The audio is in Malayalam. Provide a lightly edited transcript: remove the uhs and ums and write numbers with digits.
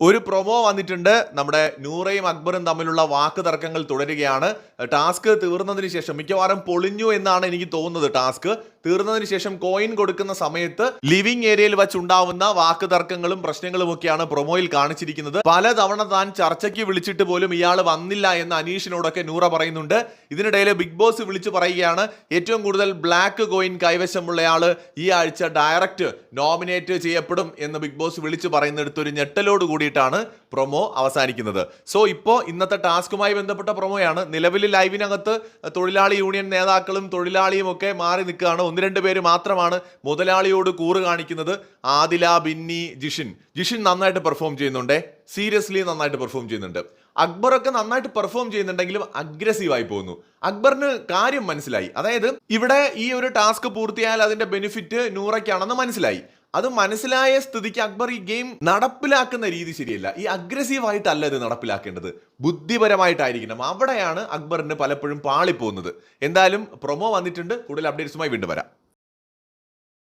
ഒരു പ്രൊമോ വന്നിട്ടുണ്ട്. നമ്മുടെ നൂറയും അക്ബറും തമ്മിലുള്ള വാക്ക് തർക്കങ്ങൾ തുടരുകയാണ്. ടാസ്ക് തീർന്നതിന് ശേഷം മിക്കവാറും പൊളിഞ്ഞു എന്നാണ് എനിക്ക് തോന്നുന്നത്. ടാസ്ക് തീർന്നതിന് ശേഷം കോയിൻ കൊടുക്കുന്ന സമയത്ത് ലിവിംഗ് ഏരിയയിൽ വെച്ചുണ്ടാവുന്ന വാക്ക് തർക്കങ്ങളും പ്രശ്നങ്ങളും ഒക്കെയാണ് പ്രൊമോയിൽ കാണിച്ചിരിക്കുന്നത്. പലതവണ താൻ ചർച്ചയ്ക്ക് വിളിച്ചിട്ട് പോലും ഇയാൾ വന്നില്ല എന്ന് അനീഷിനോടൊക്കെ നൂറ പറയുന്നുണ്ട്. ഇതിനിടയിൽ ബിഗ് ബോസ് വിളിച്ചു പറയുകയാണ്, ഏറ്റവും കൂടുതൽ ബ്ലാക്ക് കോയിൻ കൈവശമുള്ളയാള് ഈ ആഴ്ച ഡയറക്റ്റ് നോമിനേറ്റ് ചെയ്യപ്പെടും എന്ന് ബിഗ് ബോസ് വിളിച്ചു പറയുന്നിടത്ത് ഒരു ഞെട്ടലോട് കൂടിയിട്ടാണ് പ്രൊമോ അവസാനിക്കുന്നത്. സോ ഇപ്പോൾ ഇന്നത്തെ ടാസ്കുമായി ബന്ധപ്പെട്ട പ്രൊമോയാണ്. നിലവിൽ ലൈവിനകത്ത് തൊഴിലാളി യൂണിയൻ നേതാക്കളും തൊഴിലാളിയും ഒക്കെ മാറി നിൽക്കുകയാണ്. 1-2 പേര് മാത്രമാണ് മുതലാളിയോട് കൂറ് കാണിക്കുന്നത്. ആദില, ബിന്നി, ജിഷിൻ നന്നായിട്ട് പെർഫോം ചെയ്യുന്നുണ്ട്. സീരിയസ്ലി നന്നായിട്ട് പെർഫോം ചെയ്യുന്നുണ്ട്. അക്ബറൊക്കെ നന്നായിട്ട് പെർഫോം ചെയ്യുന്നുണ്ടെങ്കിലും അഗ്രസീവായി പോകുന്നു. അക്ബറിന് കാര്യം മനസ്സിലായി. അതായത് ഇവിടെ ഈ ഒരു ടാസ്ക് പൂർത്തിയായാൽ അതിന്റെ ബെനിഫിറ്റ് നൂറയ്ക്കാണെന്ന് മനസ്സിലായി. അത് മനസ്സിലായ സ്ഥിതിക്ക് അക്ബർ ഈ ഗെയിം നടപ്പിലാക്കുന്ന രീതി ശരിയല്ല. ഈ അഗ്രസീവായിട്ടല്ല ഇത് നടപ്പിലാക്കേണ്ടത്, ബുദ്ധിപരമായിട്ടായിരിക്കണം. അവിടെയാണ് അക്ബറിന് പലപ്പോഴും പാളിപ്പോകുന്നത്. എന്തായാലും പ്രൊമോ വന്നിട്ടുണ്ട്. കൂടുതൽ അപ്ഡേറ്റ്സുമായി വീണ്ടും വരാം.